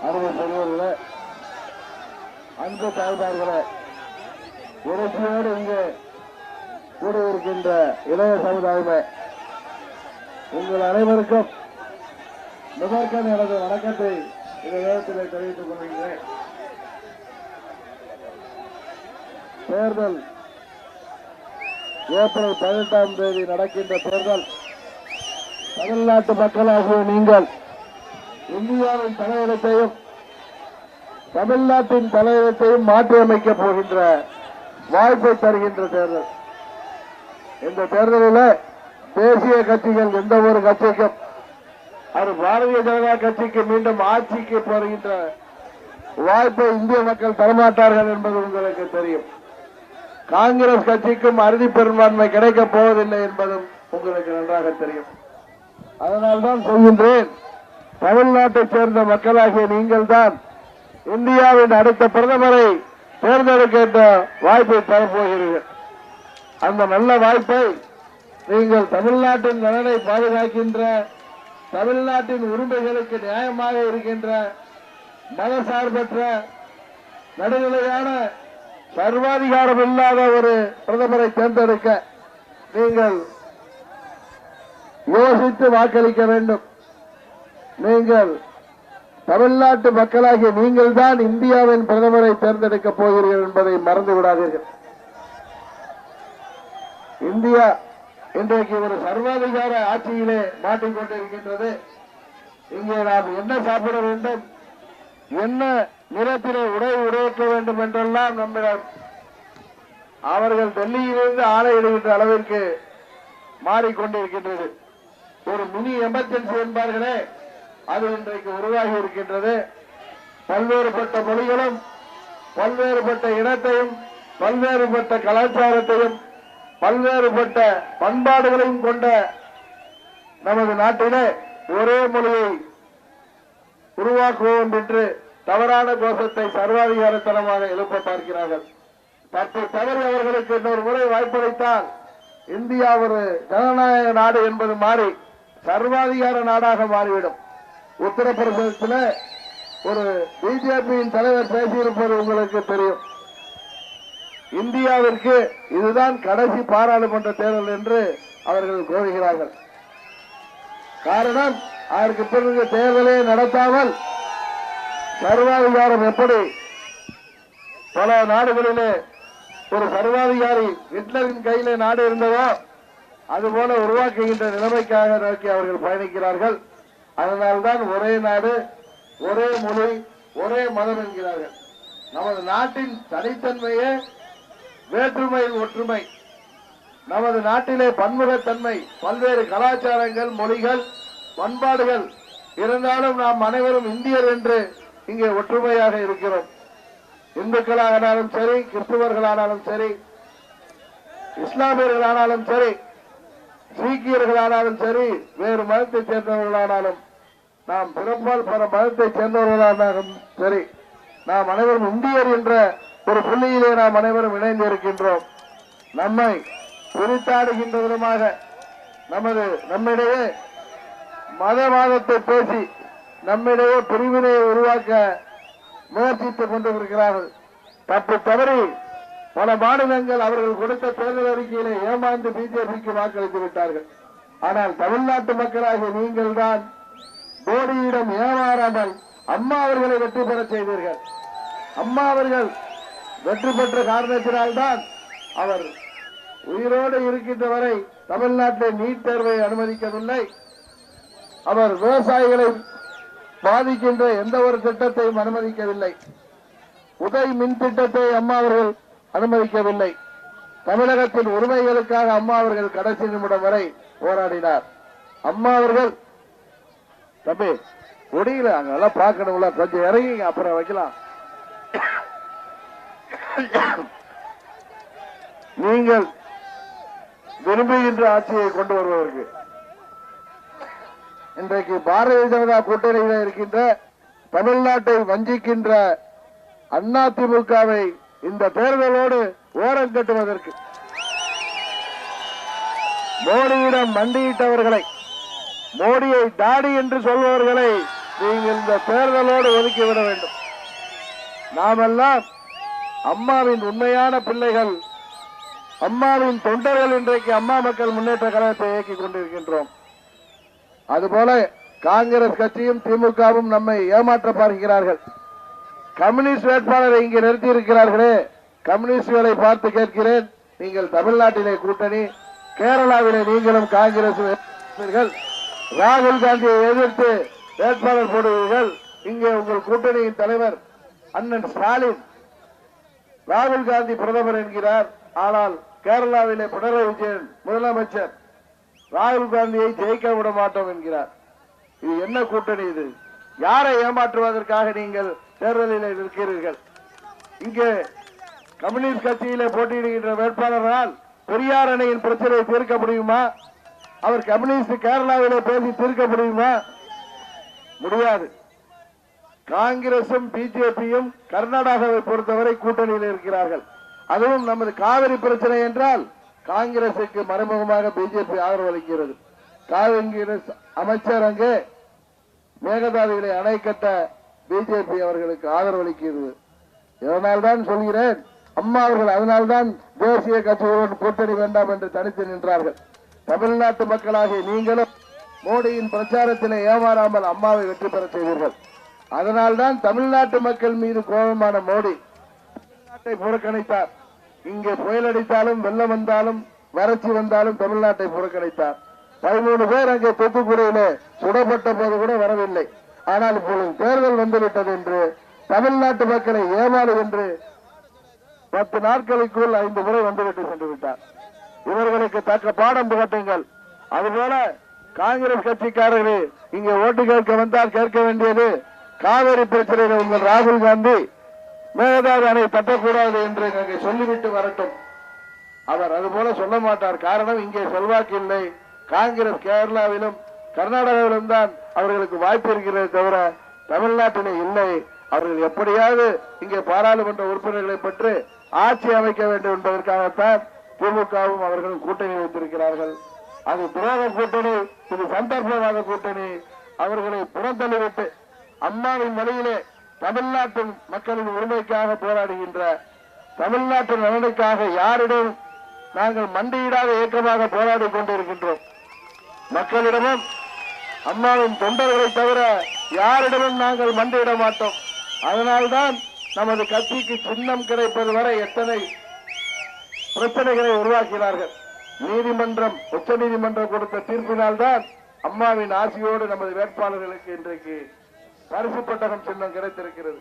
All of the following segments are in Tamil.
அருமை பெரியவர்களே, அன்பு தாய்மார்களே, இறைச்சியோடு இங்கு கூடியிருக்கின்ற இளைய சமுதாயமே, உங்கள் அனைவருக்கும் முதற்கண் எனது வணக்கத்தை இந்த நேரத்தில் தெரிவித்துக் கொள்கிறேன். தேர்தல் ஏப்ரல் 18ஆம் தேதி நடக்கின்ற தேர்தல் தமிழ்நாட்டு மக்களாகிய நீங்கள் இந்தியாவின் தலையிடத்தையும் தமிழ்நாட்டின் தலையிடத்தையும் மாற்றியமைக்கப் போகின்ற வாய்ப்பை தருகின்ற தேர்தல். இந்த தேர்தலில் தேசிய கட்சிகள் எந்த ஒரு கட்சிக்கும், அது பாரதிய ஜனதா கட்சிக்கு மீண்டும் ஆட்சிக்கு போகின்ற வாய்ப்பை இந்திய மக்கள் தரமாட்டார்கள் என்பது உங்களுக்கு தெரியும். காங்கிரஸ் கட்சிக்கும் அறுதி பெரும்பான்மை கிடைக்கப் போவதில்லை என்பதும் உங்களுக்கு நன்றாக தெரியும். அதனால்தான் சொல்கின்றேன், தமிழ்நாட்டைச் சேர்ந்த மக்களாகிய நீங்கள் தான் இந்தியாவின் அடுத்த பிரதமரை தேர்ந்தெடுக்கின்ற வாய்ப்பை தரப்போகிறீர்கள். அந்த நல்ல வாய்ப்பை நீங்கள் தமிழ்நாட்டின் நலனை பாதுகாக்கின்ற, தமிழ்நாட்டின் உரிமைகளுக்கு நியாயமாக இருக்கின்ற, மதசார்பற்ற, நடுநிலையான, சர்வாதிகாரம் இல்லாத ஒரு பிரதமரை தேர்ந்தெடுக்க நீங்கள் யோசித்து வாக்களிக்க வேண்டும். நீங்கள் தமிழ்நாட்டு மக்களாகிய நீங்கள் தான் இந்தியாவின் பிரதமரை தேர்ந்தெடுக்கப் போகிறீர்கள் என்பதை மறந்து விடாதீர்கள். இந்தியா இன்றைக்கு ஒரு சர்வாதிகார ஆட்சியிலே மாட்டிக்கொண்டிருக்கின்றது. இங்கே நாம் என்ன சாப்பிட வேண்டும், என்ன நிறத்திலே உடை உடைக்க வேண்டும் என்றெல்லாம் நம்மிடம் அவர்கள் டெல்லியிலிருந்து ஆணையிடுகின்ற அளவிற்கு மாறிக்கொண்டிருக்கின்றது. ஒரு மினி எமர்ஜென்சி என்பார்களே, அது இன்றைக்கு உருவாகி இருக்கின்றது. பல்வேறுபட்ட மொழிகளும், பல்வேறுபட்ட இனத்தையும், பல்வேறுபட்ட கலாச்சாரத்தையும், பல்வேறுபட்ட பண்பாடுகளையும் கொண்ட நமது நாட்டிலே ஒரே மொழியை உருவாக்குவோம் என்று தவறான கோஷத்தை சர்வாதிகாரத்தனமாக எழுப்ப பார்க்கிறார்கள். தற்போது தவறு அவர்களுக்கு இன்னொரு முறை வாய்ப்பளித்தால் இந்தியா ஒரு ஜனநாயக நாடு என்பது மாறி சர்வாதிகார நாடாக மாறிவிடும். உத்தரப்பிரதேசத்தில் ஒரு பிஜேபியின் தலைவர் பேசியிருப்பது உங்களுக்கு தெரியும். இந்தியாவிற்கு இதுதான் கடைசி பாராளுமன்ற தேர்தல் என்று அவர்கள் கோருகிறார்கள். காரணம், அதற்கு பிறகு தேர்தலே நடத்தாமல் சர்வாதிகாரம் எப்படி பல நாடுகளிலே ஒரு சர்வாதிகாரி ஹிட்லரின் கையிலே நாடு இருந்ததோ அதுபோல உருவாக்குகின்ற நிலைமைக்காக நோக்கி அவர்கள் பயணிக்கிறார்கள். அதனால்தான் ஒரே நாடு, ஒரே மொழி, ஒரே மதம் என்கிறார்கள். நமது நாட்டின் தனித்தன்மையே வேற்றுமையில் ஒற்றுமை. நமது நாட்டிலே பன்முகத்தன்மை, பல்வேறு கலாச்சாரங்கள், மொழிகள், பண்பாடுகள் இருந்தாலும் நாம் அனைவரும் இந்தியர் என்று இங்கே ஒற்றுமையாக இருக்கிறோம். இந்துக்களானாலும் சரி, கிறிஸ்துவர்களானாலும் சரி, இஸ்லாமியர்களானாலும் சரி, சீக்கியர்களானாலும் சரி, வேறு மதத்தை சேர்ந்தவர்களானாலும், நாம் பிறப்பால் பல மதத்தை சேர்ந்தவர்களானாலும் சரி, நாம் அனைவரும் இந்தியர் என்ற ஒரு புள்ளியிலே நாம் அனைவரும் இணைந்து இருக்கின்றோம். நம்மை பிரித்தாடுகின்ற விதமாக நம்மிடையே மதவாதத்தை பேசி நம்மிடையே பிரிவினையை உருவாக்க முயற்சித்துக் கொண்டிருக்கிறார்கள். தப்பு தவறி பல மாநிலங்கள் அவர்கள் கொடுத்த தேர்தல் அறிக்கையிலே ஏமாந்து பிஜேபிக்கு வாக்களித்து விட்டார்கள். ஆனால் தமிழ்நாட்டு மக்களாகிய நீங்கள் தான் மோடியிடம் ஏமாறாமல் அம்மா அவர்களை வெற்றி பெற செய்தீர்கள். அம்மா அவர்கள் வெற்றி பெற்ற காரணத்தினால்தான் அவர் உயிரோடு இருக்கின்ற வரை தமிழ்நாட்டில் நீட் தேர்வை அனுமதிக்கவில்லை. அவர் விவசாயிகளை பாதிக்கின்ற எந்த ஒரு திட்டத்தையும் அனுமதிக்கவில்லை. உதய் மின் திட்டத்தை அம்மா அவர்கள் அனுமதிக்கவில்லை. தமிழகத்தின் உரிமைகளுக்காக அம்மா அவர்கள் கடைசி நிமிடம் வரை போராடினார். அம்மா அவர்கள் தம்பி முடியல, அங்கெல்லாம் பார்க்கணும்ல, கொஞ்சம் இறங்கி அப்புறம் வைக்கலாம். நீங்கள் விரும்புகின்ற ஆட்சியை கொண்டு வருவதற்கு இன்றைக்கு பாரதிய ஜனதா கூட்டணியில் இருக்கின்ற தமிழ்நாட்டை வஞ்சிக்கின்ற அதிமுகவை இந்த தேர்தலோடு ஓரம் கட்டுவதற்கு மோடியிடம் மண்டியிட்டவர்களை, மோடியை தாடி என்று சொல்பவர்களை நீங்கள் இந்த தேர்தலோடு ஒதுக்கிவிட வேண்டும். நாமெல்லாம் அம்மாவின் உண்மையான பிள்ளைகள், அம்மாவின் தொண்டர்கள். இன்றைக்கு அம்மா மக்கள் முன்னேற்ற கழகத்தை இயக்கிக் கொண்டிருக்கின்றோம். அதுபோல காங்கிரஸ் கட்சியும் திமுகவும் நம்மை ஏமாற்ற பார்க்கிறார்கள். கம்யூனிஸ்ட் வேட்பாளரை இங்கே நிறுத்தி இருக்கிறார்களே, கம்யூனிஸ்டுகளை பார்த்து கேட்கிறேன், நீங்கள் தமிழ்நாட்டிலே கூட்டணி, கேரளாவிலே நீங்களும் காங்கிரஸ் ராகுல் காந்தியை எதிர்த்து வேட்பாளர் போடுவீர்கள். இங்கே உங்கள் கூட்டணியின் தலைவர் அண்ணன் ஸ்டாலின் ராகுல் காந்தி பிரதமர் என்கிறார். ஆனால் கேரளாவிலே பினராயி விஜயன் முதலமைச்சர் ராகுல் காந்தியை ஜெயிக்க விட மாட்டோம் என்கிறார். இது என்ன கூட்டணி? இது யாரை ஏமாற்றுவதற்காக நீங்கள் தேர்தலில் இருக்கிறீர்கள்? இங்கே கம்யூனிஸ்ட் கட்சியிலே போட்டியிடுகின்ற வேட்பாளரால் பெரியார் அணையின் பிரச்சனையை தீர்க்க முடியுமா? அவர் கம்யூனிஸ்ட் கேரளாவிலே பேசி தீர்க்க முடியுமா? முடியாது. காங்கிரசும் பிஜேபியும் கர்நாடகாவை பொறுத்தவரை கூட்டணியில் இருக்கிறார்கள். அதுவும் நமது காவிரி பிரச்சனை என்றால் காங்கிரசுக்கு மறைமுகமாக பிஜேபி ஆதரவு அளிக்கிறது. காங்கிரஸ் அமைச்சர் அங்கே மேகதாதுவிலே அணை கட்ட பிஜேபி அவர்களுக்கு ஆதரவு அளிக்கிறது. இதனால்தான் சொல்கிறேன், அம்மா அவர்கள் அதனால்தான் தேசிய கட்சிகளுடன் கூட்டணி வேண்டாம் என்று தனித்து நின்றார்கள். தமிழ்நாட்டு மக்களாகிய நீங்களும் மோடியின் பிரச்சாரத்திலே ஏமாறாமல் அம்மாவை வெற்றி பெற செய்வீர்கள். அதனால்தான் தமிழ்நாட்டு மக்கள் மீது கோபமான மோடி தமிழ்நாட்டை புறக்கணித்தார். இங்கே புயல் அடித்தாலும் வெள்ளம் வந்தாலும் வறட்சி வந்தாலும் தமிழ்நாட்டை புறக்கணித்தார். 13 பேர் அங்கே தூத்துக்குடியிலே சுடப்பட்ட போது கூட வரவில்லை. ஆனால் இப்பொழுது தேர்தல் வந்துவிட்டது என்று தமிழ்நாட்டு மக்களை ஏமாறு என்று 10 நாட்களுக்குள் 5 முறை வந்துவிட்டு சென்று விட்டார். இவர்களுக்கு தக்க பாடம் புகட்டுங்கள். அதுபோல காங்கிரஸ் கட்சிக்காரர்கள் இங்கே ஓட்டு கேட்க வந்தால் கேட்க வேண்டியது, காவிரி பிரச்சனையில் உங்கள் ராகுல் காந்தி மேகதாது அணை கட்டக்கூடாது என்று அங்கே சொல்லிவிட்டு வரட்டும். அவர் அதுபோல சொல்ல மாட்டார். காரணம், இங்கே செல்வாக்கு இல்லை. காங்கிரஸ் கேரளாவிலும் கர்நாடகாவிலும் தான் அவர்களுக்கு வாய்ப்பு இருக்கிறது தவிர தமிழ்நாட்டிலே இல்லை. அவர்கள் எப்படியாவது இங்கே பாராளுமன்ற உறுப்பினர்களை பெற்று ஆட்சி அமைக்க வேண்டும் என்பதற்காகத்தான் திமுகவும் அவர்களும் கூட்டணி வைத்திருக்கிறார்கள். அது துரோக கூட்டணி, இது சந்தர்ப்பவாத கூட்டணி. அவர்களை புறந்தள்ளிவிட்டு அம்மாவின் வழியிலே தமிழ்நாட்டு மக்களின் உரிமைக்காக போராடுகின்ற, தமிழ்நாட்டு நலனுக்காக யாரிடம் நாங்கள் மண்டியிடாத இயக்கமாக போராடி கொண்டிருக்கின்றோம். மக்களிடமும் அம்மாவின் தொண்டர்களை தவிர யாரிடமும் நாங்கள் மண்டியிட மாட்டோம். அதனால்தான் நமது கட்சிக்கு சின்னம் கிடைப்பது வரை எத்தனை பிரச்சனைகளை உருவாக்கினார்கள். நீதிமன்றம், உச்ச நீதிமன்றம் கொடுத்த தீர்ப்பினால்தான் அம்மாவின் ஆசையோடு நமது வேட்பாளர்களுக்கு இன்றைக்கு பரிசு பட்டகம் சின்னம் கிடைத்திருக்கிறது.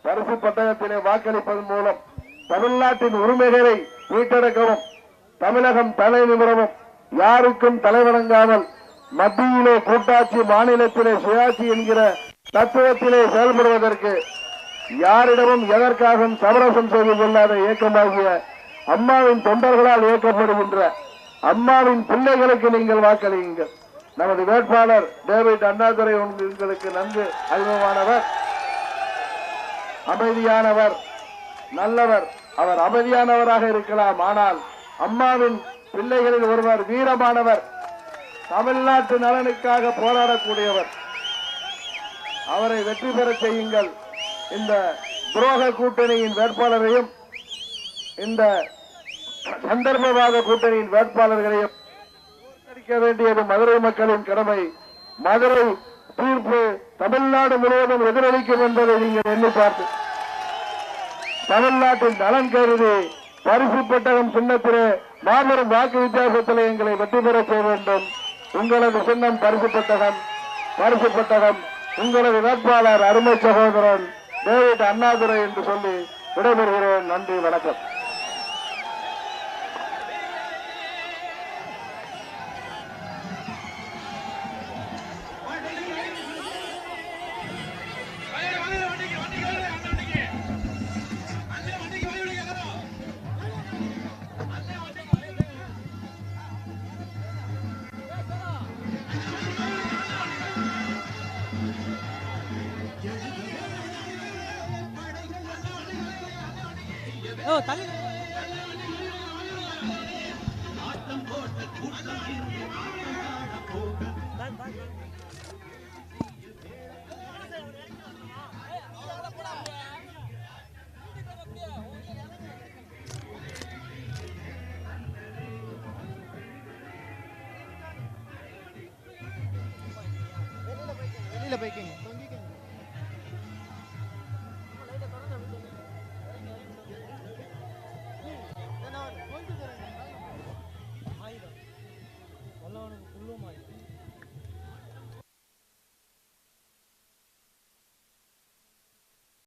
பரிசு பட்டகத்திலே வாக்களிப்பதன் மூலம் தமிழ்நாட்டின் உரிமைகளை மீட்டெடுக்கவும், தமிழகம் தலை நிமிரவும், யாருக்கும் தலைவணங்காமல் மத்தியிலே கூட்டாட்சி, மாநிலத்திலே சுயாட்சி என்கிற தத்துவத்திலே செயல்படுவதற்கு யாரிடமும் எதற்காகவும் சமரசம் செய்து கொள்ளாத இயக்கமாகிய அம்மாவின் தொண்டர்களால் இயக்கப்படுகின்ற அம்மாவின் பிள்ளைகளுக்கு நீங்கள் வாக்களியுங்கள். நமது வேட்பாளர் டேவிட் அண்ணாதுரை உங்களுக்கு நன்கு அறிமுகமானவர், அமைதியானவர், நல்லவர். அவர் அமைதியானவராக இருக்கலாம், ஆனால் அம்மாவின் பிள்ளைகளில் ஒருவர், வீரமானவர், தமிழ்நாட்டு நலனுக்காக போராடக்கூடியவர். அவரை வெற்றி பெற செய்யுங்கள். இந்த துரோக கூட்டணியின் வேட்பாளரையும் இந்த சந்தர்ப்பவாத கூட்டணியின் வேட்பாளர்களையும் தோற்கடிக்க வேண்டியது மதுரை மக்களின் கடமை. மதுரை தீர்ப்பு தமிழ்நாடு முழுவதும் எதிரொலிக்கும் என்பதை நீங்கள் எண்ணி பார்த்து தமிழ்நாட்டின் நலன் கருதி பரிசு பெட்டகம் சின்னத்திலே மாபெரும் வாக்கு வித்தியாசத்தில் எங்களை வெற்றி பெற செய்ய வேண்டும். உங்களது சின்னம் பரிசு பெட்டகம். பரிசு பெட்டகம் உங்களது வேட்பாளர் அருமை சகோதரன் டேவிட் அண்ணாதுரை என்று சொல்லி விடைபெறுகிறேன். நன்றி, வணக்கம். சைடில் போய்க்கிங்க தொங்கிக்கங்க. ஆயுதம் வல்லவனுக்கு புல்லும் ஆயுதம்.